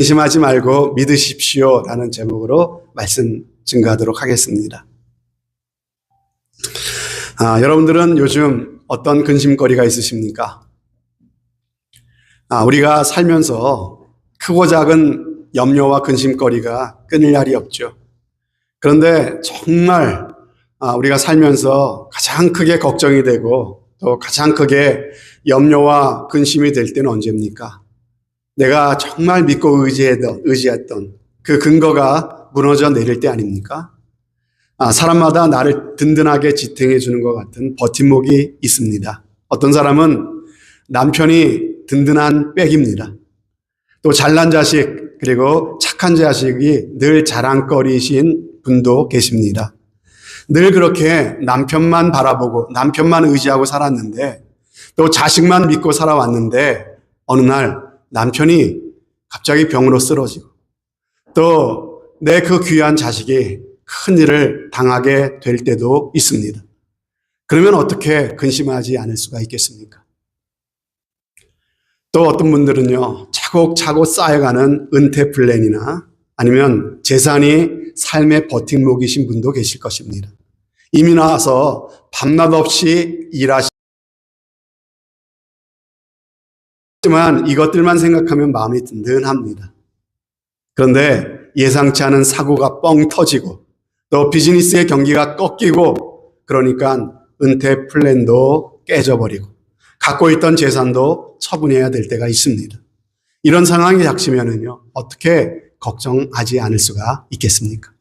근심하지 말고 믿으십시오 라는 제목으로 말씀 증거하도록 하겠습니다. 여러분들은 요즘 어떤 근심거리가 있으십니까? 우리가 살면서 크고 작은 염려와 근심거리가 끊일 날이 없죠. 그런데 정말 우리가 살면서 가장 크게 걱정이 되고 또 가장 크게 염려와 근심이 될 때는 언제입니까? 내가 정말 믿고 의지했던 그 근거가 무너져 내릴 때 아닙니까? 사람마다 나를 든든하게 지탱해 주는 것 같은 버팀목이 있습니다. 어떤 사람은 남편이 든든한 백입니다. 또 잘난 자식 그리고 착한 자식이 늘 자랑거리신 분도 계십니다. 늘 그렇게 남편만 바라보고 남편만 의지하고 살았는데 또 자식만 믿고 살아왔는데 어느 날 남편이 갑자기 병으로 쓰러지고 또 내 그 귀한 자식이 큰 일을 당하게 될 때도 있습니다. 그러면 어떻게 근심하지 않을 수가 있겠습니까? 또 어떤 분들은요, 차곡차곡 쌓여가는 은퇴 플랜이나 아니면 재산이 삶의 버팀목이신 분도 계실 것입니다. 이미 나와서 밤낮 없이 일하시지만 이것들만 생각하면 마음이 든든합니다. 그런데 예상치 않은 사고가 뻥 터지고 또 비즈니스의 경기가 꺾이고 그러니까 은퇴 플랜도 깨져버리고 갖고 있던 재산도 처분해야 될 때가 있습니다. 이런 상황이 닥치면은요, 어떻게 걱정하지 않을 수가 있겠습니까?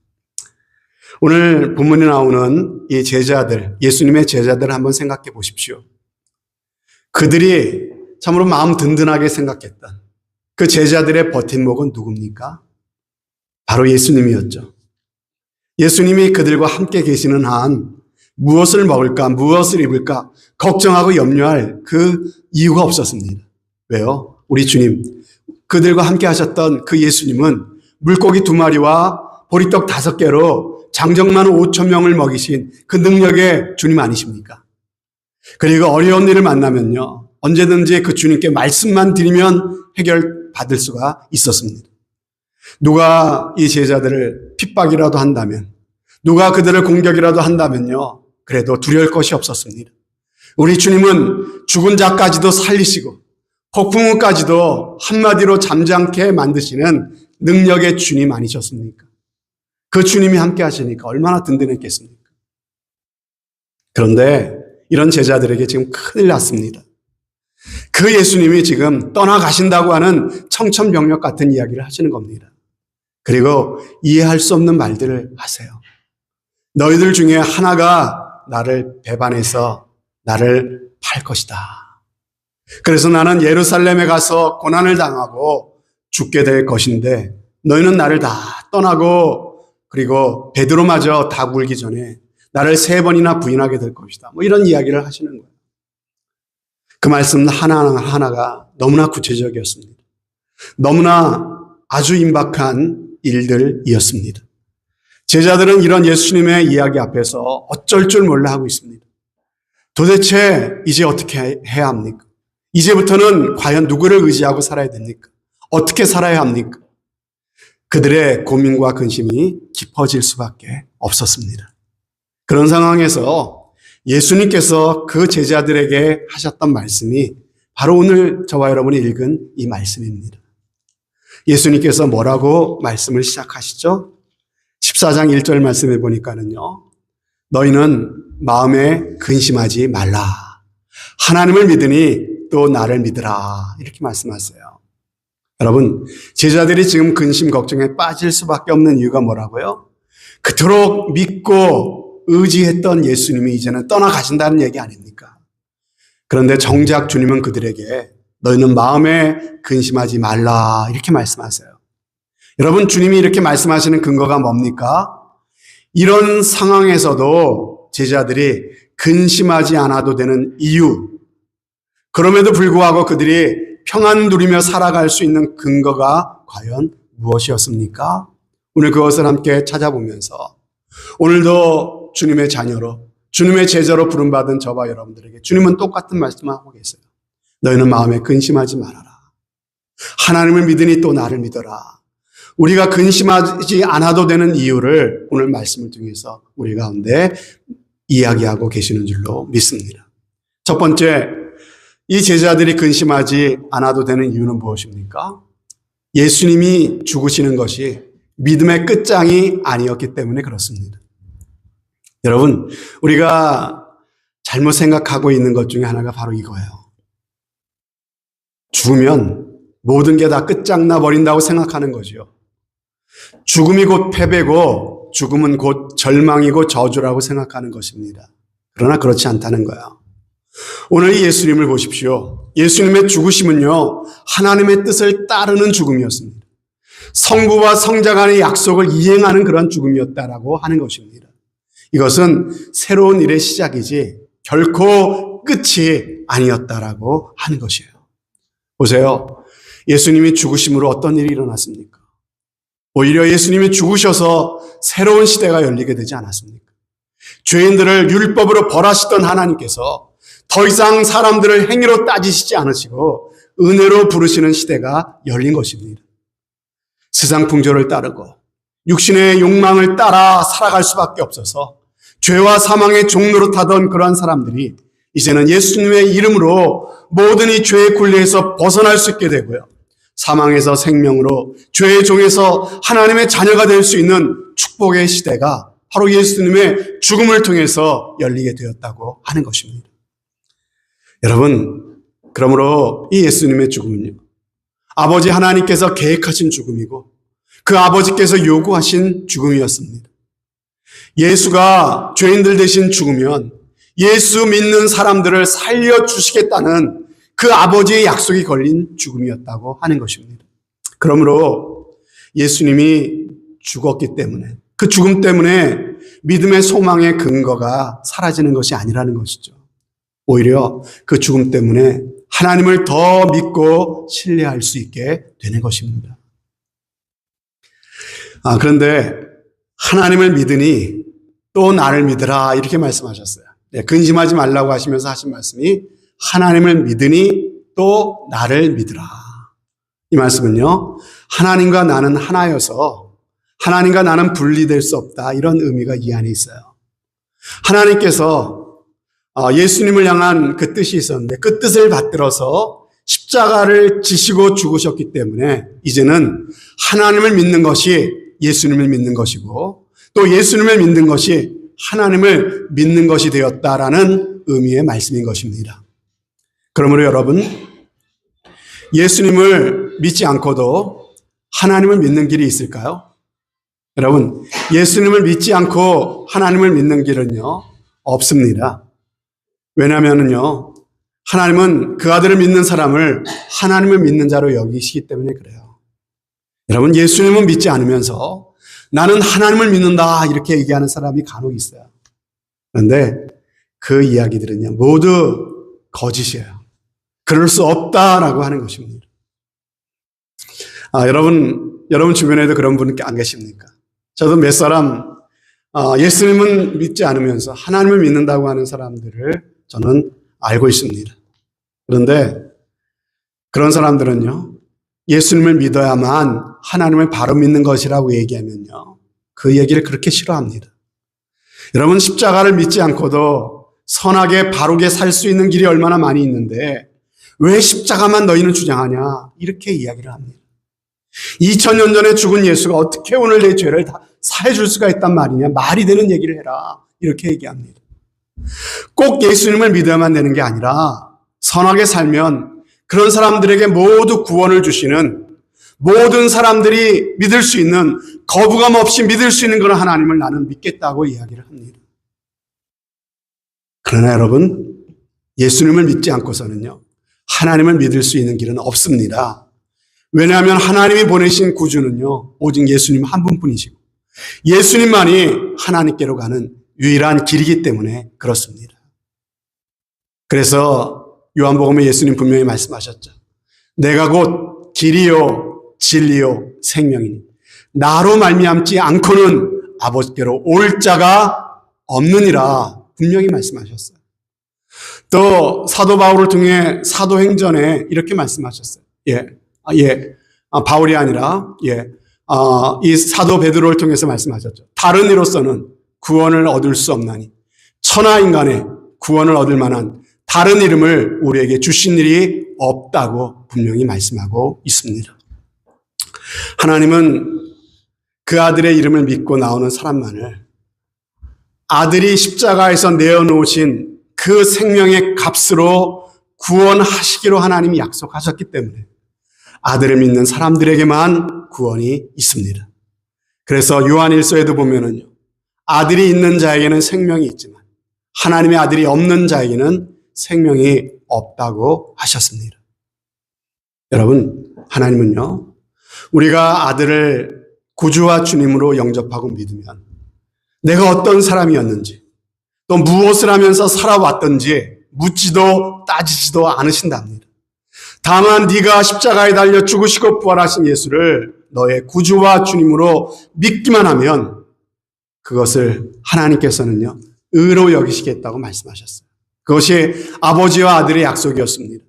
오늘 본문에 나오는 이 제자들, 예수님의 제자들을 한번 생각해 보십시오. 그들이 참으로 마음 든든하게 생각했던 그 제자들의 버팀목은 누굽니까? 바로 예수님이었죠. 예수님이 그들과 함께 계시는 한 무엇을 먹을까, 무엇을 입을까 걱정하고 염려할 그 이유가 없었습니다. 왜요? 우리 주님, 그들과 함께 하셨던 그 예수님은 물고기 2마리와 보리떡 5개로 장정만 5,000명을 먹이신 그 능력의 주님 아니십니까? 그리고 어려운 일을 만나면요, 언제든지 그 주님께 말씀만 드리면 해결받을 수가 있었습니다. 누가 이 제자들을 핍박이라도 한다면, 누가 그들을 공격이라도 한다면요, 그래도 두려울 것이 없었습니다. 우리 주님은 죽은 자까지도 살리시고 폭풍우까지도 한마디로 잠잠케 만드시는 능력의 주님 아니셨습니까? 그 주님이 함께 하시니까 얼마나 든든했겠습니까? 그런데 이런 제자들에게 지금 큰일 났습니다. 그 예수님이 지금 떠나가신다고 하는 청천벽력 같은 이야기를 하시는 겁니다. 그리고 이해할 수 없는 말들을 하세요. 너희들 중에 하나가 나를 배반해서 나를 팔 것이다. 그래서 나는 예루살렘에 가서 고난을 당하고 죽게 될 것인데 너희는 나를 다 떠나고 그리고 베드로마저 다 굴기 전에 나를 3번이나 부인하게 될 것이다. 이런 이야기를 하시는 거예요. 그 말씀 하나하나가 너무나 구체적이었습니다. 너무나 아주 임박한 일들이었습니다. 제자들은 이런 예수님의 이야기 앞에서 어쩔 줄 몰라 하고 있습니다. 도대체 이제 어떻게 해야 합니까? 이제부터는 과연 누구를 의지하고 살아야 됩니까? 어떻게 살아야 합니까? 그들의 고민과 근심이 깊어질 수밖에 없었습니다. 그런 상황에서 예수님께서 그 제자들에게 하셨던 말씀이 바로 오늘 저와 여러분이 읽은 이 말씀입니다. 예수님께서 뭐라고 말씀을 시작하시죠? 14장 1절 말씀해 보니까는요, 너희는 마음에 근심하지 말라. 하나님을 믿으니 또 나를 믿으라. 이렇게 말씀하세요. 여러분, 제자들이 지금 근심 걱정에 빠질 수밖에 없는 이유가 뭐라고요? 그토록 믿고 의지했던 예수님이 이제는 떠나가신다는 얘기 아닙니까? 그런데 정작 주님은 그들에게 너희는 마음에 근심하지 말라 이렇게 말씀하세요. 여러분, 주님이 이렇게 말씀하시는 근거가 뭡니까? 이런 상황에서도 제자들이 근심하지 않아도 되는 이유, 그럼에도 불구하고 그들이 평안 누리며 살아갈 수 있는 근거가 과연 무엇이었습니까? 오늘 그것을 함께 찾아보면서 오늘도 주님의 자녀로, 주님의 제자로 부름받은 저와 여러분들에게 주님은 똑같은 말씀을 하고 계세요. 너희는 마음에 근심하지 말아라. 하나님을 믿으니 또 나를 믿어라. 우리가 근심하지 않아도 되는 이유를 오늘 말씀을 통해서 우리 가운데 이야기하고 계시는 줄로 믿습니다. 첫 번째, 이 제자들이 근심하지 않아도 되는 이유는 무엇입니까? 예수님이 죽으시는 것이 믿음의 끝장이 아니었기 때문에 그렇습니다. 여러분, 우리가 잘못 생각하고 있는 것 중에 하나가 바로 이거예요. 죽으면 모든 게 다 끝장나 버린다고 생각하는 거죠. 죽음이 곧 패배고 죽음은 곧 절망이고 저주라고 생각하는 것입니다. 그러나 그렇지 않다는 거예요. 오늘 이 예수님을 보십시오. 예수님의 죽으심은요, 하나님의 뜻을 따르는 죽음이었습니다. 성부와 성자 간의 약속을 이행하는 그런 죽음이었다라고 하는 것입니다. 이것은 새로운 일의 시작이지 결코 끝이 아니었다라고 하는 것이에요. 보세요. 예수님이 죽으심으로 어떤 일이 일어났습니까? 오히려 예수님이 죽으셔서 새로운 시대가 열리게 되지 않았습니까? 죄인들을 율법으로 벌하시던 하나님께서 더 이상 사람들을 행위로 따지시지 않으시고 은혜로 부르시는 시대가 열린 것입니다. 세상 풍조를 따르고 육신의 욕망을 따라 살아갈 수밖에 없어서 죄와 사망의 종로로 타던 그러한 사람들이 이제는 예수님의 이름으로 모든 이 죄의 굴레에서 벗어날 수 있게 되고요. 사망에서 생명으로, 죄의 종에서 하나님의 자녀가 될 수 있는 축복의 시대가 바로 예수님의 죽음을 통해서 열리게 되었다고 하는 것입니다. 여러분, 그러므로 이 예수님의 죽음은요, 아버지 하나님께서 계획하신 죽음이고 그 아버지께서 요구하신 죽음이었습니다. 예수가 죄인들 대신 죽으면 예수 믿는 사람들을 살려주시겠다는 그 아버지의 약속이 걸린 죽음이었다고 하는 것입니다. 그러므로 예수님이 죽었기 때문에, 그 죽음 때문에 믿음의 소망의 근거가 사라지는 것이 아니라는 것이죠. 오히려 그 죽음 때문에 하나님을 더 믿고 신뢰할 수 있게 되는 것입니다. 그런데 하나님을 믿으니 또 나를 믿으라 이렇게 말씀하셨어요. 네, 근심하지 말라고 하시면서 하신 말씀이 하나님을 믿으니 또 나를 믿으라. 이 말씀은요, 하나님과 나는 하나여서 하나님과 나는 분리될 수 없다, 이런 의미가 이 안에 있어요. 하나님께서 예수님을 향한 그 뜻이 있었는데 그 뜻을 받들어서 십자가를 지시고 죽으셨기 때문에 이제는 하나님을 믿는 것이 예수님을 믿는 것이고 또 예수님을 믿는 것이 하나님을 믿는 것이 되었다라는 의미의 말씀인 것입니다. 그러므로 여러분, 예수님을 믿지 않고도 하나님을 믿는 길이 있을까요? 여러분, 예수님을 믿지 않고 하나님을 믿는 길은요, 없습니다. 왜냐하면요, 하나님은 그 아들을 믿는 사람을 하나님을 믿는 자로 여기시기 때문에 그래요. 여러분, 예수님은 믿지 않으면서 나는 하나님을 믿는다 이렇게 얘기하는 사람이 간혹 있어요. 그런데 그 이야기들은요, 모두 거짓이에요. 그럴 수 없다라고 하는 것입니다. 여러분 주변에도 그런 분 안 계십니까? 저도 몇 사람 예수님은 믿지 않으면서 하나님을 믿는다고 하는 사람들을 저는 알고 있습니다. 그런데 그런 사람들은요, 예수님을 믿어야만 하나님을 바로 믿는 것이라고 얘기하면요, 그 얘기를 그렇게 싫어합니다. 여러분, 십자가를 믿지 않고도 선하게 바르게 살 수 있는 길이 얼마나 많이 있는데 왜 십자가만 너희는 주장하냐, 이렇게 이야기를 합니다. 2000년 전에 죽은 예수가 어떻게 오늘 내 죄를 다 사해줄 수가 있단 말이냐, 말이 되는 얘기를 해라, 이렇게 얘기합니다. 꼭 예수님을 믿어야만 되는 게 아니라 선하게 살면 그런 사람들에게 모두 구원을 주시는, 모든 사람들이 믿을 수 있는, 거부감 없이 믿을 수 있는 그런 하나님을 나는 믿겠다고 이야기를 합니다. 그러나 여러분, 예수님을 믿지 않고서는요, 하나님을 믿을 수 있는 길은 없습니다. 왜냐하면 하나님이 보내신 구주는요, 오직 예수님 한 분뿐이시고 예수님만이 하나님께로 가는 유일한 길이기 때문에 그렇습니다. 그래서 요한복음에 예수님 분명히 말씀하셨죠. 내가 곧 길이요 진리요 생명이니 나로 말미암지 않고는 아버지께로 올 자가 없느니라 분명히 말씀하셨어요. 또 사도 바울을 통해 사도행전에 이렇게 말씀하셨어요. 바울이 아니라, 이 사도 베드로를 통해서 말씀하셨죠. 다른 이로서는 구원을 얻을 수 없나니 천하 인간의 구원을 얻을 만한 다른 이름을 우리에게 주신 일이 없다고 분명히 말씀하고 있습니다. 하나님은 그 아들의 이름을 믿고 나오는 사람만을 아들이 십자가에서 내어놓으신 그 생명의 값으로 구원하시기로 하나님이 약속하셨기 때문에 아들을 믿는 사람들에게만 구원이 있습니다. 그래서 요한일서에도 보면은요, 아들이 있는 자에게는 생명이 있지만 하나님의 아들이 없는 자에게는 생명이 없다고 하셨습니다. 여러분, 하나님은요, 우리가 아들을 구주와 주님으로 영접하고 믿으면 내가 어떤 사람이었는지 또 무엇을 하면서 살아왔던지 묻지도 따지지도 않으신답니다. 다만 네가 십자가에 달려 죽으시고 부활하신 예수를 너의 구주와 주님으로 믿기만 하면 그것을 하나님께서는요, 의로 여기시겠다고 말씀하셨어요. 그것이 아버지와 아들의 약속이었습니다.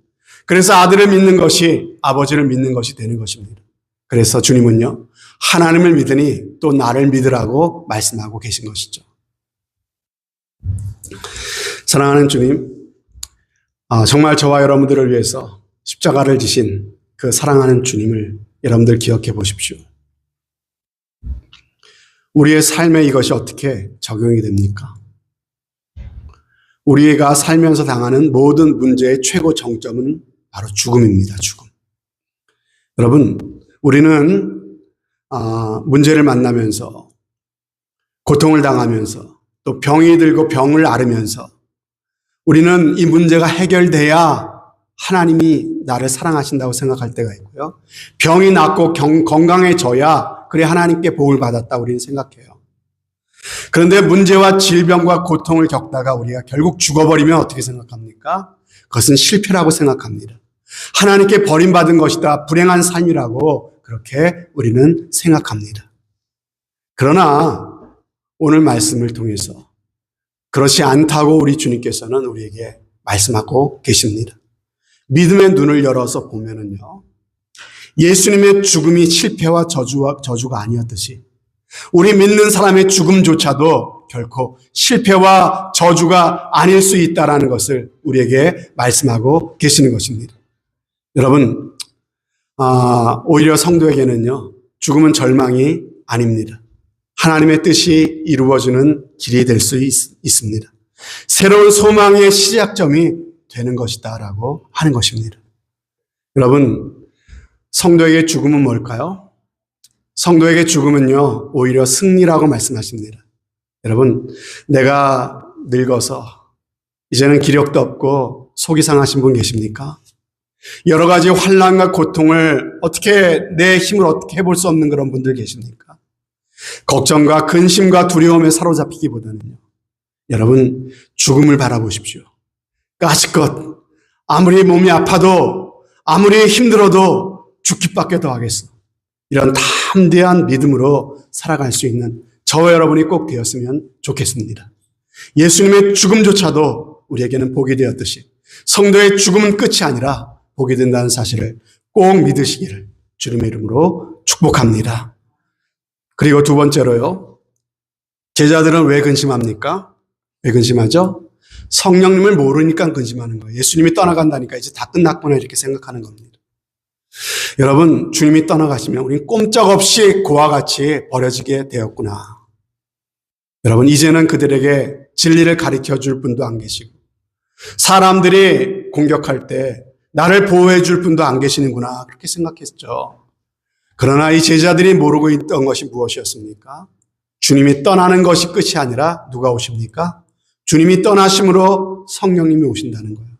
그래서 아들을 믿는 것이 아버지를 믿는 것이 되는 것입니다. 그래서 주님은요, 하나님을 믿으니 또 나를 믿으라고 말씀하고 계신 것이죠. 사랑하는 주님, 정말 저와 여러분들을 위해서 십자가를 지신 그 사랑하는 주님을 여러분들 기억해 보십시오. 우리의 삶에 이것이 어떻게 적용이 됩니까? 우리가 살면서 당하는 모든 문제의 최고 정점은 바로 죽음입니다. 죽음. 여러분, 우리는 문제를 만나면서 고통을 당하면서 또 병이 들고 병을 앓으면서 우리는 이 문제가 해결돼야 하나님이 나를 사랑하신다고 생각할 때가 있고요. 병이 낫고 건강해져야 그래 하나님께 복을 받았다 우리는 생각해요. 그런데 문제와 질병과 고통을 겪다가 우리가 결국 죽어버리면 어떻게 생각합니까? 그것은 실패라고 생각합니다. 하나님께 버림받은 것이다. 불행한 삶이라고 그렇게 우리는 생각합니다. 그러나 오늘 말씀을 통해서 그렇지 않다고 우리 주님께서는 우리에게 말씀하고 계십니다. 믿음의 눈을 열어서 보면은요, 예수님의 죽음이 실패와 저주가 아니었듯이 우리 믿는 사람의 죽음조차도 결코 실패와 저주가 아닐 수 있다는 것을 우리에게 말씀하고 계시는 것입니다. 여러분, 오히려 성도에게는요, 죽음은 절망이 아닙니다. 하나님의 뜻이 이루어지는 길이 될 수 있습니다. 새로운 소망의 시작점이 되는 것이다라고 하는 것입니다. 여러분, 성도에게 죽음은 뭘까요? 성도에게 죽음은요, 오히려 승리라고 말씀하십니다. 여러분, 내가 늙어서 이제는 기력도 없고 속이 상하신 분 계십니까? 여러 가지 환난과 고통을 내 힘을 어떻게 해볼 수 없는 그런 분들 계십니까? 걱정과 근심과 두려움에 사로잡히기보다는요, 여러분, 죽음을 바라보십시오. 까짓것 아무리 몸이 아파도 아무리 힘들어도 죽기밖에 더 하겠어. 이런 담대한 믿음으로 살아갈 수 있는 저와 여러분이 꼭 되었으면 좋겠습니다. 예수님의 죽음조차도 우리에게는 복이 되었듯이 성도의 죽음은 끝이 아니라 복이 된다는 사실을 꼭 믿으시기를 주님의 이름으로 축복합니다. 그리고 두 번째로요, 제자들은 왜 근심합니까? 왜 근심하죠? 성령님을 모르니까 근심하는 거예요. 예수님이 떠나간다니까 이제 다 끝났구나 이렇게 생각하는 겁니다. 여러분, 주님이 떠나가시면 우리는 꼼짝없이 고와 같이 버려지게 되었구나. 여러분, 이제는 그들에게 진리를 가르쳐 줄 분도 안 계시고 사람들이 공격할 때 나를 보호해 줄 분도 안 계시는구나 그렇게 생각했죠. 그러나 이 제자들이 모르고 있던 것이 무엇이었습니까? 주님이 떠나는 것이 끝이 아니라 누가 오십니까? 주님이 떠나심으로 성령님이 오신다는 거예요.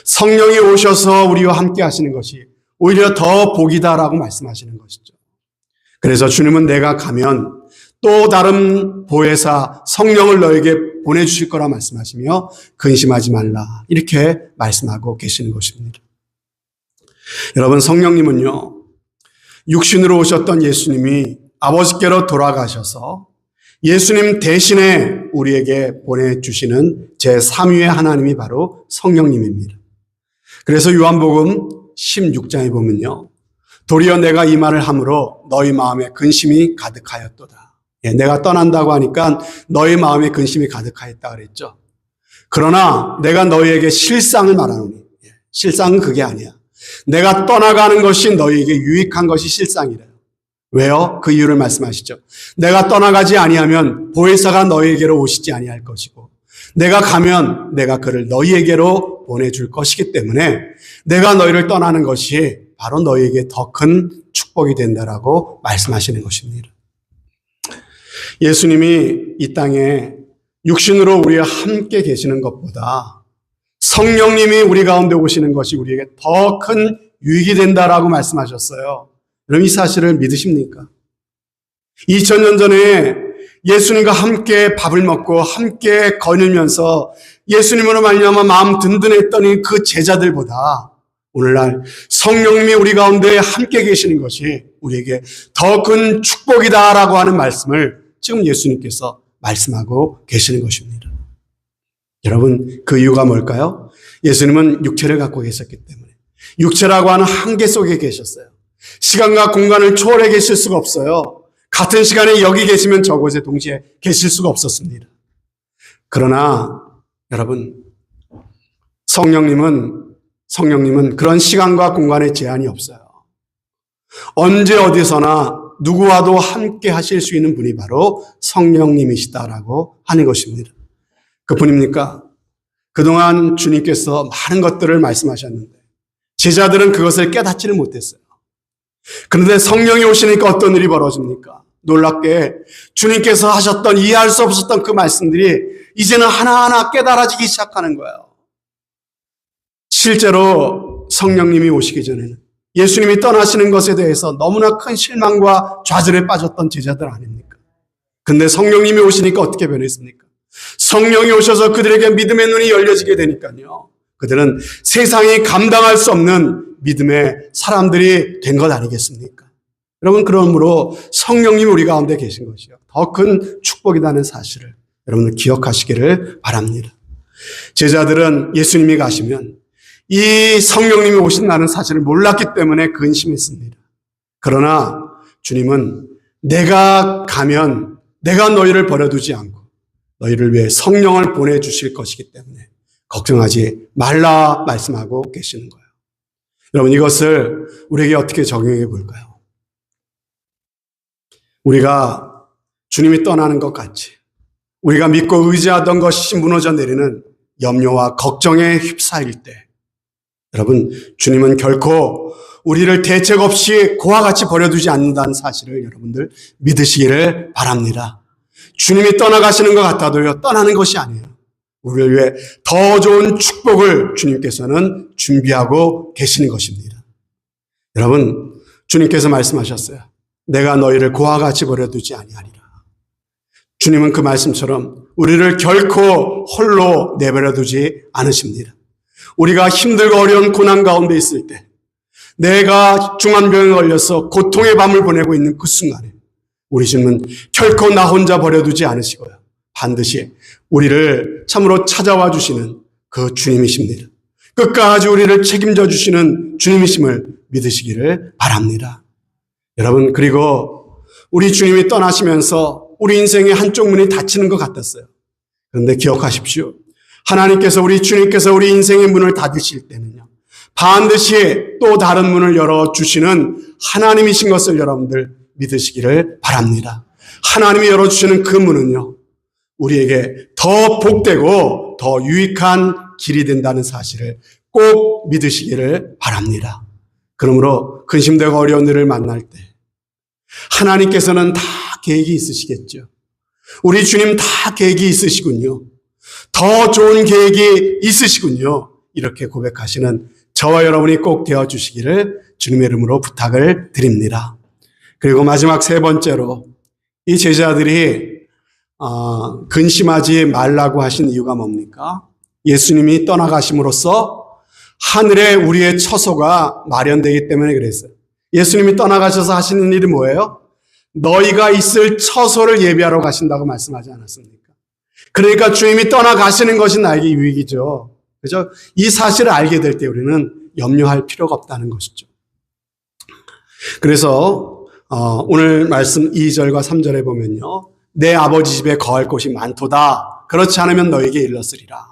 성령이 오셔서 우리와 함께 하시는 것이 오히려 더 복이다라고 말씀하시는 것이죠. 그래서 주님은 내가 가면 또 다른 보혜사 성령을 너에게 보내주실 거라 말씀하시며 근심하지 말라 이렇게 말씀하고 계시는 것입니다. 여러분, 성령님은요, 육신으로 오셨던 예수님이 아버지께로 돌아가셔서 예수님 대신에 우리에게 보내주시는 제3위의 하나님이 바로 성령님입니다. 그래서 요한복음 16장에 보면요, 도리어 내가 이 말을 함으로 너희 마음에 근심이 가득하였도다. 내가 떠난다고 하니까 너희 마음에 근심이 가득하였다 그랬죠. 그러나 내가 너희에게 실상을 말하노니, 실상은 그게 아니야. 내가 떠나가는 것이 너희에게 유익한 것이 실상이래요. 왜요? 그 이유를 말씀하시죠. 내가 떠나가지 아니하면 보혜사가 너희에게로 오시지 아니할 것이고, 내가 가면 내가 그를 너희에게로 보내줄 것이기 때문에 내가 너희를 떠나는 것이 바로 너희에게 더 큰 축복이 된다라고 말씀하시는 것입니다. 예수님이 이 땅에 육신으로 우리와 함께 계시는 것보다 성령님이 우리 가운데 오시는 것이 우리에게 더 큰 유익이 된다라고 말씀하셨어요. 여러분 이 사실을 믿으십니까? 2000년 전에 예수님과 함께 밥을 먹고 함께 거닐면서 예수님으로 말미암아 마음 든든했더니 그 제자들보다 오늘날 성령님이 우리 가운데 함께 계시는 것이 우리에게 더 큰 축복이다라고 하는 말씀을 지금 예수님께서 말씀하고 계시는 것입니다. 여러분 그 이유가 뭘까요? 예수님은 육체를 갖고 계셨기 때문에 육체라고 하는 한계 속에 계셨어요. 시간과 공간을 초월해 계실 수가 없어요. 같은 시간에 여기 계시면 저곳에 동시에 계실 수가 없었습니다. 그러나 여러분 성령님은 그런 시간과 공간에 제한이 없어요. 언제 어디서나 누구와도 함께 하실 수 있는 분이 바로 성령님이시다라고 하는 것입니다. 그뿐입니까? 그동안 주님께서 많은 것들을 말씀하셨는데 제자들은 그것을 깨닫지를 못했어요. 그런데 성령이 오시니까 어떤 일이 벌어집니까? 놀랍게 주님께서 하셨던 이해할 수 없었던 그 말씀들이 이제는 하나하나 깨달아지기 시작하는 거예요. 실제로 성령님이 오시기 전에는 예수님이 떠나시는 것에 대해서 너무나 큰 실망과 좌절에 빠졌던 제자들 아닙니까? 근데 성령님이 오시니까 어떻게 변했습니까? 성령이 오셔서 그들에게 믿음의 눈이 열려지게 되니까요. 그들은 세상이 감당할 수 없는 믿음의 사람들이 된 것 아니겠습니까? 여러분 그러므로 성령님이 우리 가운데 계신 것이요. 더 큰 축복이라는 사실을 여러분들 기억하시기를 바랍니다. 제자들은 예수님이 가시면 이 성령님이 오신다는 사실을 몰랐기 때문에 근심했습니다. 그러나 주님은 내가 가면 내가 너희를 버려두지 않고 너희를 위해 성령을 보내주실 것이기 때문에 걱정하지 말라 말씀하고 계시는 거예요. 여러분 이것을 우리에게 어떻게 적용해 볼까요? 우리가 주님이 떠나는 것 같이 우리가 믿고 의지하던 것이 무너져 내리는 염려와 걱정에 휩싸일 때 여러분 주님은 결코 우리를 대책 없이 그와 같이 버려두지 않는다는 사실을 여러분들 믿으시기를 바랍니다. 주님이 떠나가시는 것 같아도요 떠나는 것이 아니에요. 우리를 위해 더 좋은 축복을 주님께서는 준비하고 계시는 것입니다. 여러분 주님께서 말씀하셨어요. 내가 너희를 그와 같이 버려두지 아니하리라. 주님은 그 말씀처럼 우리를 결코 홀로 내버려두지 않으십니다. 우리가 힘들고 어려운 고난 가운데 있을 때 내가 중환병에 걸려서 고통의 밤을 보내고 있는 그 순간에 우리 주님은 결코 나 혼자 버려두지 않으시고요. 반드시 우리를 참으로 찾아와 주시는 그 주님이십니다. 끝까지 우리를 책임져 주시는 주님이심을 믿으시기를 바랍니다. 여러분 그리고 우리 주님이 떠나시면서 우리 인생의 한쪽 문이 닫히는 것 같았어요. 그런데 기억하십시오. 하나님께서 우리 주님께서 우리 인생의 문을 닫으실 때는요. 반드시 또 다른 문을 열어주시는 하나님이신 것을 여러분들 믿으시기를 바랍니다. 하나님이 열어주시는 그 문은요. 우리에게 더 복되고 더 유익한 길이 된다는 사실을 꼭 믿으시기를 바랍니다. 그러므로 근심되고 어려운 일을 만날 때 하나님께서는 다 계획이 있으시겠죠. 우리 주님 다 계획이 있으시군요. 더 좋은 계획이 있으시군요. 이렇게 고백하시는 저와 여러분이 꼭 되어주시기를 주님의 이름으로 부탁을 드립니다. 그리고 마지막 세 번째로 이 제자들이 근심하지 말라고 하신 이유가 뭡니까? 예수님이 떠나가심으로써 하늘에 우리의 처소가 마련되기 때문에 그랬어요. 예수님이 떠나가셔서 하시는 일이 뭐예요? 너희가 있을 처소를 예비하러 가신다고 말씀하지 않았습니까? 그러니까 주님이 떠나가시는 것이 나에게 유익이죠. 그죠? 이 사실을 알게 될 때 우리는 염려할 필요가 없다는 것이죠. 그래서 오늘 말씀 2절과 3절에 보면요. 내 아버지 집에 거할 곳이 많도다. 그렇지 않으면 너에게 일렀으리라.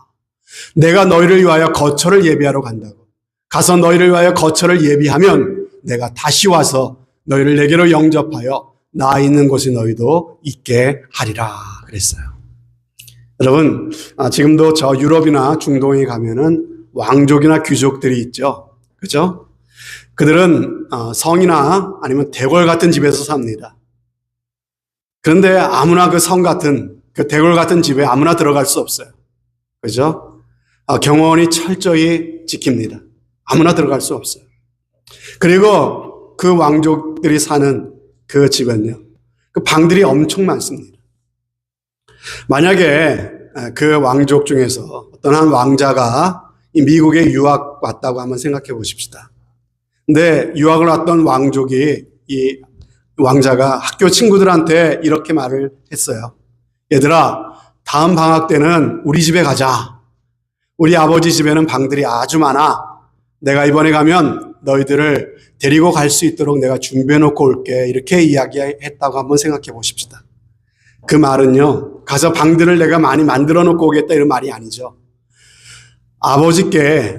내가 너희를 위하여 거처를 예비하러 간다고. 가서 너희를 위하여 거처를 예비하면 내가 다시 와서 너희를 내게로 영접하여 나 있는 곳에 너희도 있게 하리라 그랬어요. 여러분, 지금도 저 유럽이나 중동에 가면은 왕족이나 귀족들이 있죠. 그죠? 그들은 성이나 아니면 대궐 같은 집에서 삽니다. 그런데 아무나 그 성 같은, 그 대궐 같은 집에 아무나 들어갈 수 없어요. 그죠? 경호원이 철저히 지킵니다. 아무나 들어갈 수 없어요. 그리고 그 왕족들이 사는 그 집은요, 그 방들이 엄청 많습니다. 만약에 그 왕족 중에서 어떤 한 왕자가 이 미국에 유학 왔다고 한번 생각해 보십시다. 근데 유학을 왔던 왕족이 이 왕자가 학교 친구들한테 이렇게 말을 했어요. 얘들아, 다음 방학 때는 우리 집에 가자. 우리 아버지 집에는 방들이 아주 많아. 내가 이번에 가면 너희들을 데리고 갈 수 있도록 내가 준비해 놓고 올게. 이렇게 이야기했다고 한번 생각해 보십시다. 그 말은요, 가서 방들을 내가 많이 만들어 놓고 오겠다 이런 말이 아니죠. 아버지께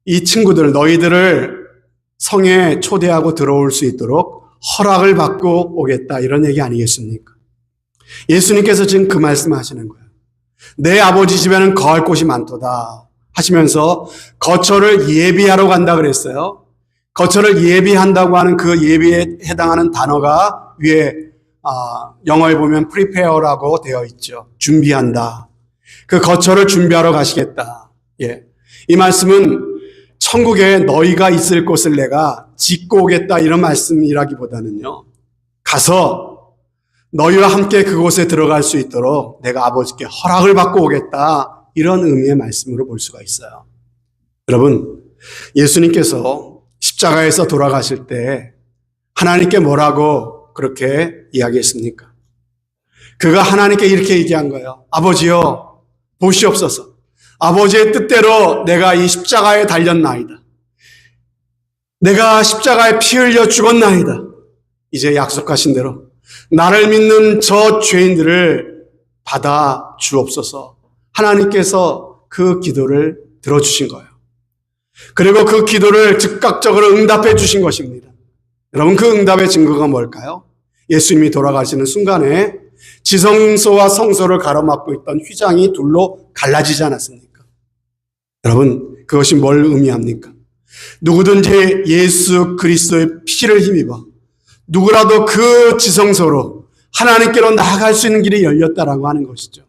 이 친구들, 너희들을 성에 초대하고 들어올 수 있도록 허락을 받고 오겠다 이런 얘기 아니겠습니까? 예수님께서 지금 그 말씀을 하시는 거예요. 내 아버지 집에는 거할 곳이 많도다 하시면서 거처를 예비하러 간다 그랬어요. 거처를 예비한다고 하는 그 예비에 해당하는 단어가 위에 영어에 보면 prepare라고 되어 있죠. 준비한다. 그 거처를 준비하러 가시겠다. 예. 이 말씀은 천국에 너희가 있을 곳을 내가 짓고 오겠다 이런 말씀이라기보다는요. 가서 너희와 함께 그곳에 들어갈 수 있도록 내가 아버지께 허락을 받고 오겠다 이런 의미의 말씀으로 볼 수가 있어요. 여러분, 예수님께서 십자가에서 돌아가실 때 하나님께 뭐라고 그렇게 이야기했습니까? 그가 하나님께 이렇게 얘기한 거예요. 아버지여, 보시옵소서. 아버지의 뜻대로 내가 이 십자가에 달렸나이다. 내가 십자가에 피 흘려 죽었나이다. 이제 약속하신 대로 나를 믿는 저 죄인들을 받아 주옵소서. 하나님께서 그 기도를 들어주신 거예요. 그리고 그 기도를 즉각적으로 응답해 주신 것입니다. 여러분, 그 응답의 증거가 뭘까요? 예수님이 돌아가시는 순간에 지성소와 성소를 가로막고 있던 휘장이 둘로 갈라지지 않았습니까? 여러분, 그것이 뭘 의미합니까? 누구든지 예수 그리스도의 피를 힘입어 누구라도 그 지성소로 하나님께로 나아갈 수 있는 길이 열렸다라고 하는 것이죠.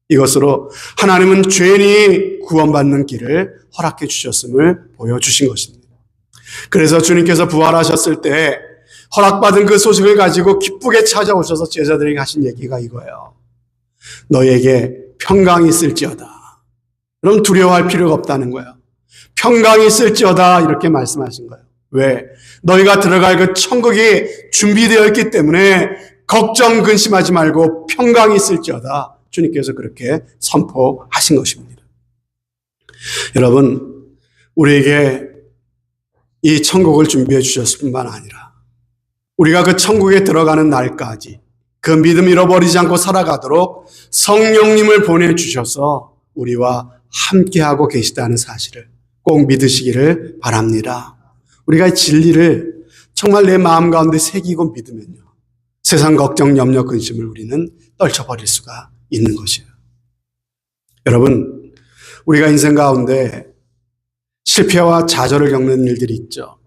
이것으로 하나님은 죄인이 구원받는 길을 허락해 주셨음을 보여주신 것입니다. 그래서 주님께서 부활하셨을 때 허락받은 그 소식을 가지고 기쁘게 찾아오셔서 제자들에게 하신 얘기가 이거예요. 너에게 평강이 있을지어다. 그럼 두려워할 필요가 없다는 거예요. 평강이 있을지어다 이렇게 말씀하신 거예요. 왜? 너희가 들어갈 그 천국이 준비되어 있기 때문에 걱정 근심하지 말고 평강이 있을지어다. 주님께서 그렇게 선포하신 것입니다. 여러분, 우리에게 이 천국을 준비해 주셨을 뿐만 아니라 우리가 그 천국에 들어가는 날까지 그 믿음 잃어버리지 않고 살아가도록 성령님을 보내주셔서 우리와 함께하고 계시다는 사실을 꼭 믿으시기를 바랍니다. 우리가 진리를 정말 내 마음 가운데 새기고 믿으면요, 세상 걱정, 염려, 근심을 우리는 떨쳐버릴 수가 있는 것이에요. 여러분, 우리가 인생 가운데 실패와 좌절을 겪는 일들이 있죠.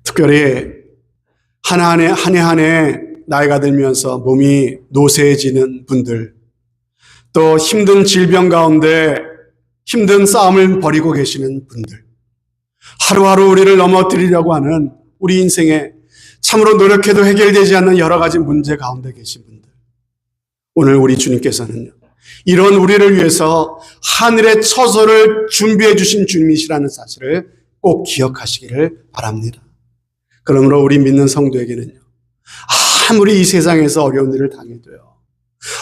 특별히 한 해 나이가 들면서 몸이 노쇠해지는 분들, 또 힘든 질병 가운데 힘든 싸움을 벌이고 계시는 분들, 하루하루 우리를 넘어뜨리려고 하는 우리 인생에 참으로 노력해도 해결되지 않는 여러 가지 문제 가운데 계신 분들, 오늘 우리 주님께서는요, 이런 우리를 위해서 하늘의 처소를 준비해 주신 주님이시라는 사실을 꼭 기억하시기를 바랍니다. 그러므로 우리 믿는 성도에게는요, 아무리 이 세상에서 어려운 일을 당해도요,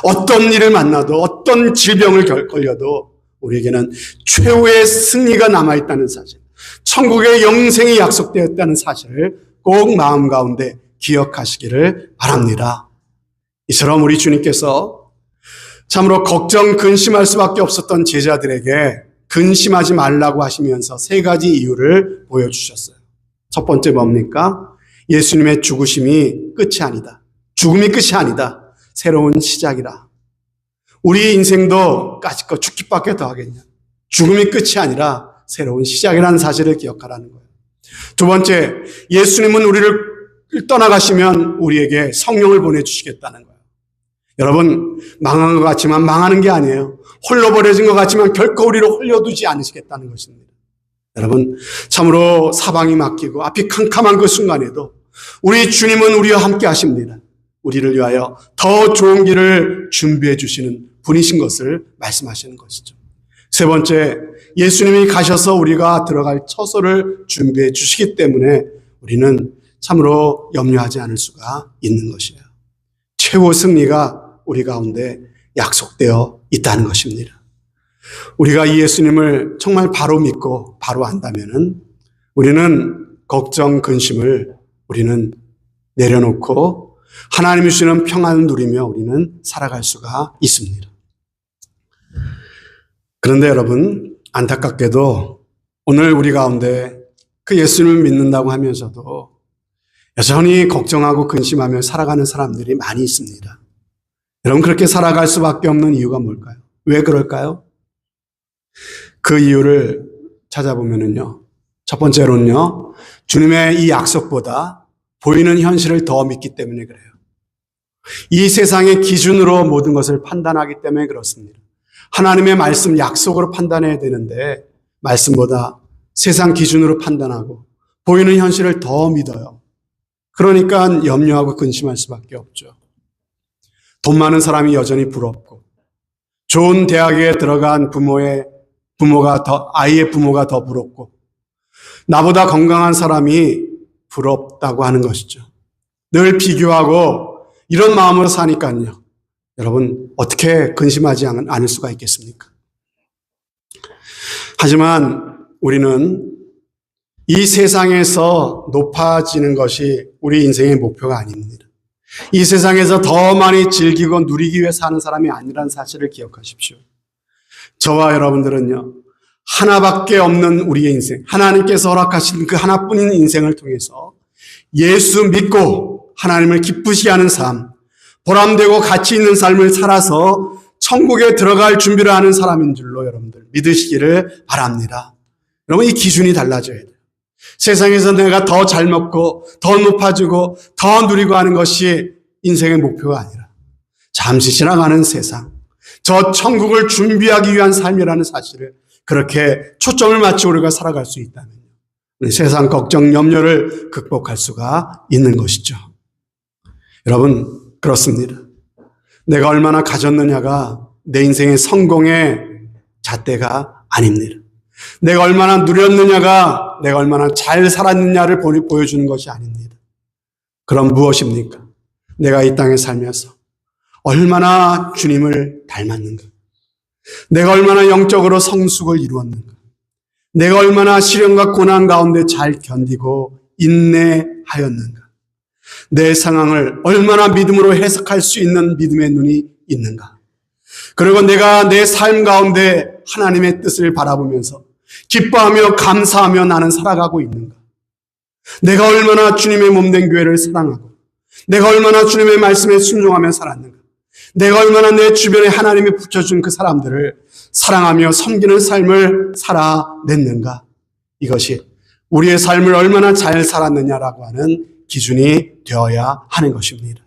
어떤 일을 만나도 어떤 질병을 걸려도 우리에게는 최후의 승리가 남아있다는 사실, 천국의 영생이 약속되었다는 사실을 꼭 마음 가운데 기억하시기를 바랍니다. 이처럼 우리 주님께서 참으로 걱정, 근심할 수밖에 없었던 제자들에게 근심하지 말라고 하시면서 세 가지 이유를 보여주셨어요. 첫 번째 뭡니까? 예수님의 죽으심이 끝이 아니다. 죽음이 끝이 아니다. 새로운 시작이라. 우리 인생도 까짓것 죽기밖에 더 하겠냐. 죽음이 끝이 아니라 새로운 시작이라는 사실을 기억하라는 거예요. 두 번째, 예수님은 우리를 떠나가시면 우리에게 성령을 보내주시겠다는 거예요. 여러분, 망한 것 같지만 망하는 게 아니에요. 홀로 버려진 것 같지만 결코 우리를 홀려두지 않으시겠다는 것입니다. 여러분, 참으로 사방이 막히고 앞이 캄캄한 그 순간에도 우리 주님은 우리와 함께 하십니다. 우리를 위하여 더 좋은 길을 준비해 주시는 분이신 것을 말씀하시는 것이죠. 세 번째, 예수님이 가셔서 우리가 들어갈 처소를 준비해 주시기 때문에 우리는 참으로 염려하지 않을 수가 있는 것이에요. 최고 승리가 우리 가운데 약속되어 있다는 것입니다. 우리가 이 예수님을 정말 바로 믿고 바로 안다면은 우리는 걱정, 근심을 우리는 내려놓고 하나님이 주시는 평안을 누리며 우리는 살아갈 수가 있습니다. 그런데 여러분, 안타깝게도 오늘 우리 가운데 그 예수님을 믿는다고 하면서도 여전히 걱정하고 근심하며 살아가는 사람들이 많이 있습니다. 여러분, 그렇게 살아갈 수밖에 없는 이유가 뭘까요? 왜 그럴까요? 그 이유를 찾아보면은요, 첫 번째로는요, 주님의 이 약속보다 보이는 현실을 더 믿기 때문에 그래요. 이 세상의 기준으로 모든 것을 판단하기 때문에 그렇습니다. 하나님의 말씀, 약속으로 판단해야 되는데 말씀보다 세상 기준으로 판단하고 보이는 현실을 더 믿어요. 그러니까 염려하고 근심할 수밖에 없죠. 돈 많은 사람이 여전히 부럽고, 좋은 대학에 들어간 아이의 부모가 더 부럽고, 나보다 건강한 사람이 부럽다고 하는 것이죠. 늘 비교하고 이런 마음으로 사니까요. 여러분, 어떻게 근심하지 않을 수가 있겠습니까? 하지만 우리는 이 세상에서 높아지는 것이 우리 인생의 목표가 아닙니다. 이 세상에서 더 많이 즐기고 누리기 위해 사는 사람이 아니라는 사실을 기억하십시오. 저와 여러분들은요, 하나밖에 없는 우리의 인생, 하나님께서 허락하신 그 하나뿐인 인생을 통해서 예수 믿고 하나님을 기쁘시게 하는 삶, 보람되고 가치 있는 삶을 살아서 천국에 들어갈 준비를 하는 사람인 줄로 여러분들 믿으시기를 바랍니다. 여러분, 이 기준이 달라져야 돼요. 세상에서 내가 더 잘 먹고 더 높아지고 더 누리고 하는 것이 인생의 목표가 아니라 잠시 지나가는 세상, 저 천국을 준비하기 위한 삶이라는 사실을 그렇게 초점을 맞추고 우리가 살아갈 수 있다면 세상 걱정, 염려를 극복할 수가 있는 것이죠. 여러분, 그렇습니다. 내가 얼마나 가졌느냐가 내 인생의 성공의 잣대가 아닙니다. 내가 얼마나 누렸느냐가 내가 얼마나 잘 살았느냐를 보여주는 것이 아닙니다. 그럼 무엇입니까? 내가 이 땅에 살면서 얼마나 주님을 닮았는가? 내가 얼마나 영적으로 성숙을 이루었는가? 내가 얼마나 시련과 고난 가운데 잘 견디고 인내하였는가? 내 상황을 얼마나 믿음으로 해석할 수 있는 믿음의 눈이 있는가? 그리고 내가 내 삶 가운데 하나님의 뜻을 바라보면서 기뻐하며 감사하며 나는 살아가고 있는가? 내가 얼마나 주님의 몸된 교회를 사랑하고 내가 얼마나 주님의 말씀에 순종하며 살았는가? 내가 얼마나 내 주변에 하나님이 붙여준 그 사람들을 사랑하며 섬기는 삶을 살아냈는가? 이것이 우리의 삶을 얼마나 잘 살았느냐라고 하는 기준이 되어야 하는 것입니다.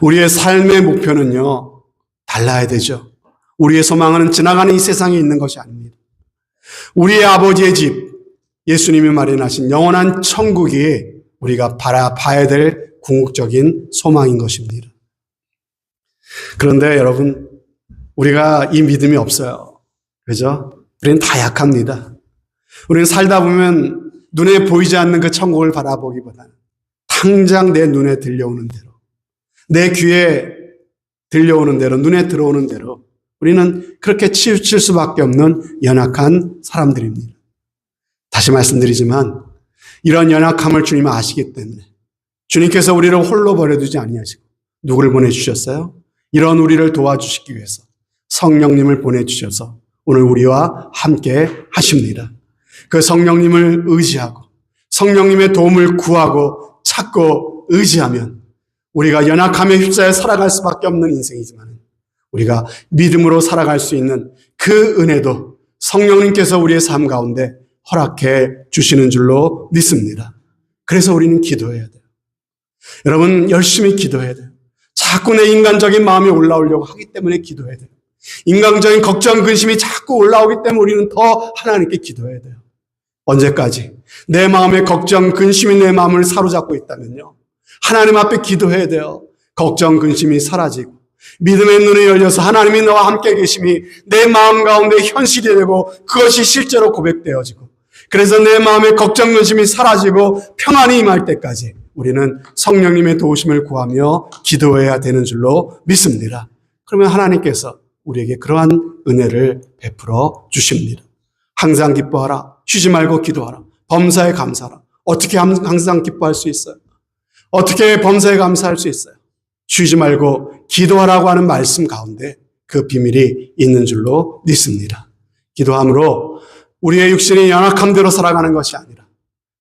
우리의 삶의 목표는요, 달라야 되죠. 우리의 소망은 지나가는 이 세상에 있는 것이 아닙니다. 우리의 아버지의 집, 예수님이 마련하신 영원한 천국이 우리가 바라봐야 될 궁극적인 소망인 것입니다. 그런데 여러분, 우리가 이 믿음이 없어요. 그죠? 우리는 다 약합니다. 우리는 살다 보면 눈에 보이지 않는 그 천국을 바라보기보다는 당장 내 눈에 들려오는 대로, 내 귀에 들려오는 대로, 눈에 들어오는 대로 우리는 그렇게 치우칠 수밖에 없는 연약한 사람들입니다. 다시 말씀드리지만 이런 연약함을 주님은 아시기 때문에 주님께서 우리를 홀로 버려두지 아니하시고 누구를 보내주셨어요? 이런 우리를 도와주시기 위해서 성령님을 보내주셔서 오늘 우리와 함께 하십니다. 그 성령님을 의지하고 성령님의 도움을 구하고 찾고 의지하면 우리가 연약함에 휩싸여 살아갈 수밖에 없는 인생이지만 우리가 믿음으로 살아갈 수 있는 그 은혜도 성령님께서 우리의 삶 가운데 허락해 주시는 줄로 믿습니다. 그래서 우리는 기도해야 돼요. 여러분 열심히 기도해야 돼요. 자꾸 내 인간적인 마음이 올라오려고 하기 때문에 기도해야 돼요. 인간적인 걱정, 근심이 자꾸 올라오기 때문에 우리는 더 하나님께 기도해야 돼요. 언제까지? 내 마음의 걱정, 근심이 내 마음을 사로잡고 있다면요. 하나님 앞에 기도해야 돼요. 걱정, 근심이 사라지고 믿음의 눈이 열려서 하나님이 너와 함께 계심이 내 마음 가운데 현실이 되고 그것이 실제로 고백되어지고 그래서 내 마음의 걱정, 근심이 사라지고 평안이 임할 때까지 우리는 성령님의 도우심을 구하며 기도해야 되는 줄로 믿습니다. 그러면 하나님께서 우리에게 그러한 은혜를 베풀어 주십니다. 항상 기뻐하라. 쉬지 말고 기도하라. 범사에 감사하라. 어떻게 항상 기뻐할 수 있어요? 어떻게 범사에 감사할 수 있어요? 쉬지 말고 기도하라고 하는 말씀 가운데 그 비밀이 있는 줄로 믿습니다. 기도함으로 우리의 육신이 연약함대로 살아가는 것이 아니라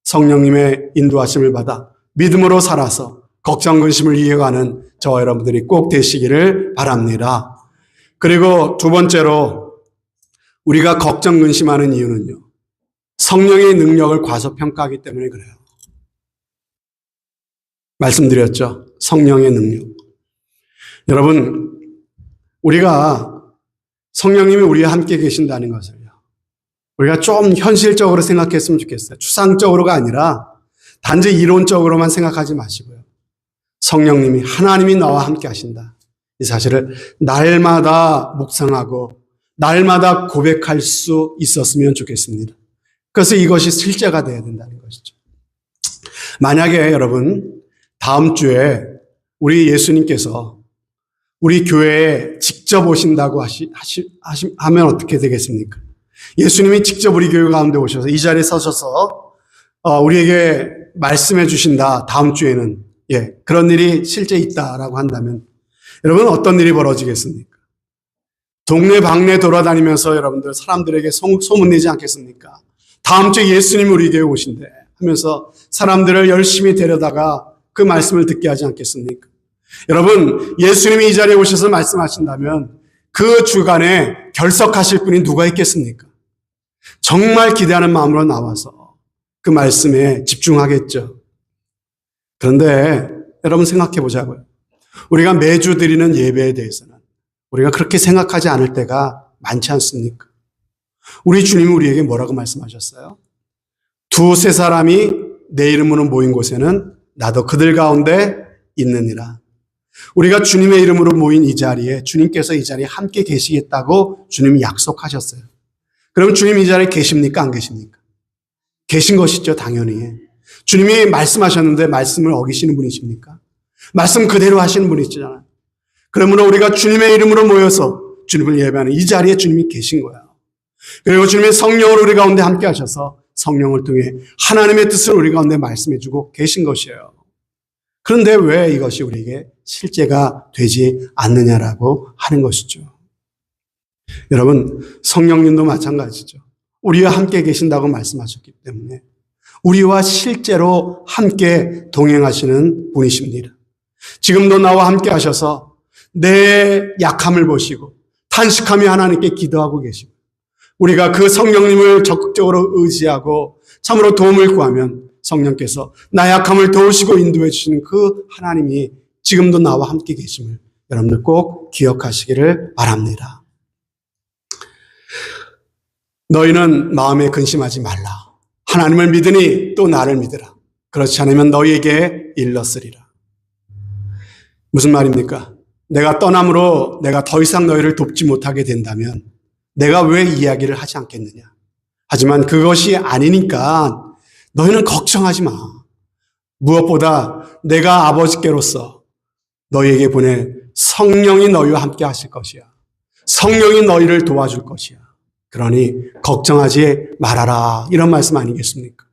성령님의 인도하심을 받아 믿음으로 살아서 걱정, 근심을 이겨가는 저와 여러분들이 꼭 되시기를 바랍니다. 그리고 두 번째로 우리가 걱정, 근심하는 이유는요. 성령의 능력을 과소평가하기 때문에 그래요. 말씀드렸죠. 성령의 능력. 여러분, 우리가 성령님이 우리와 함께 계신다는 것을요. 우리가 좀 현실적으로 생각했으면 좋겠어요. 추상적으로가 아니라 단지 이론적으로만 생각하지 마시고요. 성령님이, 하나님이 나와 함께 하신다. 이 사실을 날마다 묵상하고 날마다 고백할 수 있었으면 좋겠습니다. 그래서 이것이 실제가 되어야 된다는 것이죠. 만약에 여러분 다음 주에 우리 예수님께서 우리 교회에 직접 오신다고 하면 어떻게 되겠습니까? 예수님이 직접 우리 교회 가운데 오셔서 이 자리에 서셔서 우리에게 말씀해 주신다. 다음 주에는 그런 일이 실제 있다라고 한다면 여러분 어떤 일이 벌어지겠습니까? 동네 방네 돌아다니면서 여러분들 사람들에게 소문내지 않겠습니까? 다음 주에 예수님이 우리 교회에 오신대 하면서 사람들을 열심히 데려다가 그 말씀을 듣게 하지 않겠습니까? 여러분 예수님이 이 자리에 오셔서 말씀하신다면 그 주간에 결석하실 분이 누가 있겠습니까? 정말 기대하는 마음으로 나와서 그 말씀에 집중하겠죠. 그런데 여러분 생각해 보자고요. 우리가 매주 드리는 예배에 대해서는 우리가 그렇게 생각하지 않을 때가 많지 않습니까? 우리 주님이 우리에게 뭐라고 말씀하셨어요? 두세 사람이 내 이름으로 모인 곳에는 나도 그들 가운데 있느니라. 우리가 주님의 이름으로 모인 이 자리에 주님께서 이 자리에 함께 계시겠다고 주님이 약속하셨어요. 그럼 주님 이 자리에 계십니까? 안 계십니까? 계신 것이죠, 당연히. 주님이 말씀하셨는데 말씀을 어기시는 분이십니까? 말씀 그대로 하시는 분이시잖아요. 그러므로 우리가 주님의 이름으로 모여서 주님을 예배하는 이 자리에 주님이 계신 거예요. 그리고 주님의 성령으로 우리 가운데 함께 하셔서 성령을 통해 하나님의 뜻을 우리 가운데 말씀해 주고 계신 것이에요. 그런데 왜 이것이 우리에게 실제가 되지 않느냐라고 하는 것이죠. 여러분, 성령님도 마찬가지죠. 우리와 함께 계신다고 말씀하셨기 때문에 우리와 실제로 함께 동행하시는 분이십니다. 지금도 나와 함께 하셔서 내 약함을 보시고 탄식하며 하나님께 기도하고 계시고 우리가 그 성령님을 적극적으로 의지하고 참으로 도움을 구하면 성령께서 나 약함을 도우시고 인도해 주시는 그 하나님이 지금도 나와 함께 계심을 여러분들 꼭 기억하시기를 바랍니다. 너희는 마음에 근심하지 말라. 하나님을 믿으니 또 나를 믿으라. 그렇지 않으면 너희에게 일렀으리라. 무슨 말입니까? 내가 떠남으로 내가 더 이상 너희를 돕지 못하게 된다면 내가 왜 이야기를 하지 않겠느냐. 하지만 그것이 아니니까 너희는 걱정하지 마. 무엇보다 내가 아버지께로서 너희에게 보낼 성령이 너희와 함께 하실 것이야. 성령이 너희를 도와줄 것이야. 그러니 걱정하지 말아라. 이런 말씀 아니겠습니까?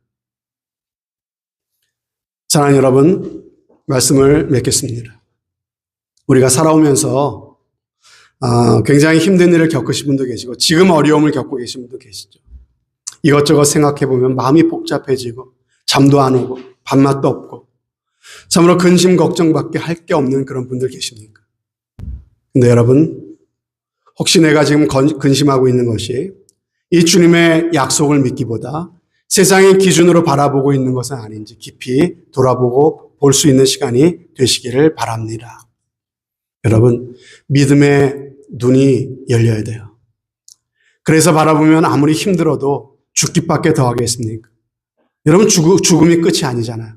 사랑하는 여러분, 말씀을 맺겠습니다. 우리가 살아오면서 굉장히 힘든 일을 겪으신 분도 계시고 지금 어려움을 겪고 계신 분도 계시죠. 이것저것 생각해보면 마음이 복잡해지고 잠도 안 오고 밥맛도 없고 참으로 근심 걱정밖에 할 게 없는 그런 분들 계십니까? 근데 여러분, 혹시 내가 지금 근심하고 있는 것이 이 주님의 약속을 믿기보다 세상의 기준으로 바라보고 있는 것은 아닌지 깊이 돌아보고 볼 수 있는 시간이 되시기를 바랍니다. 여러분, 믿음의 눈이 열려야 돼요. 그래서 바라보면 아무리 힘들어도 죽기밖에 더 하겠습니까? 여러분, 죽음이 끝이 아니잖아요.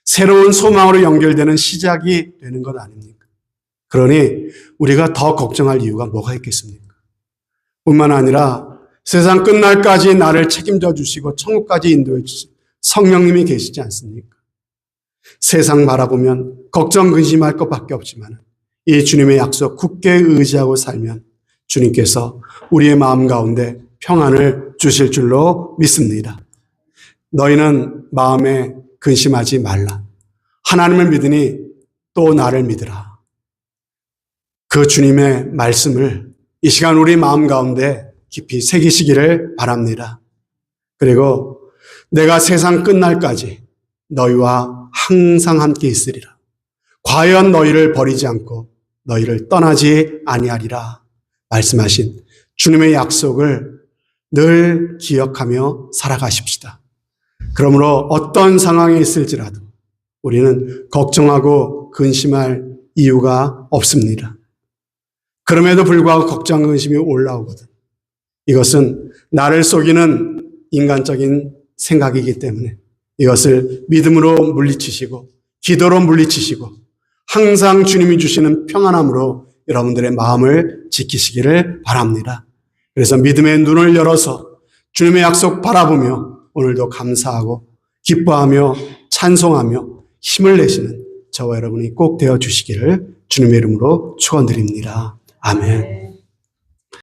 새로운 소망으로 연결되는 시작이 되는 것 아닙니까? 그러니 우리가 더 걱정할 이유가 뭐가 있겠습니까? 뿐만 아니라 세상 끝날까지 나를 책임져 주시고 천국까지 인도해 주시고 성령님이 계시지 않습니까? 세상 바라보면 걱정 근심할 것밖에 없지만 이 주님의 약속 굳게 의지하고 살면 주님께서 우리의 마음 가운데 평안을 주실 줄로 믿습니다. 너희는 마음에 근심하지 말라. 하나님을 믿으니 또 나를 믿으라. 그 주님의 말씀을 이 시간 우리 마음 가운데 깊이 새기시기를 바랍니다. 그리고 내가 세상 끝날까지 너희와 항상 함께 있으리라. 과연 너희를 버리지 않고 너희를 떠나지 아니하리라 말씀하신 주님의 약속을 늘 기억하며 살아가십시다. 그러므로 어떤 상황에 있을지라도 우리는 걱정하고 근심할 이유가 없습니다. 그럼에도 불구하고 걱정, 근심이 올라오거든. 이것은 나를 속이는 인간적인 생각이기 때문에 이것을 믿음으로 물리치시고 기도로 물리치시고 항상 주님이 주시는 평안함으로 여러분들의 마음을 지키시기를 바랍니다. 그래서 믿음의 눈을 열어서 주님의 약속 바라보며 오늘도 감사하고 기뻐하며 찬송하며 힘을 내시는 저와 여러분이 꼭 되어 주시기를 주님의 이름으로 축원드립니다. 아멘.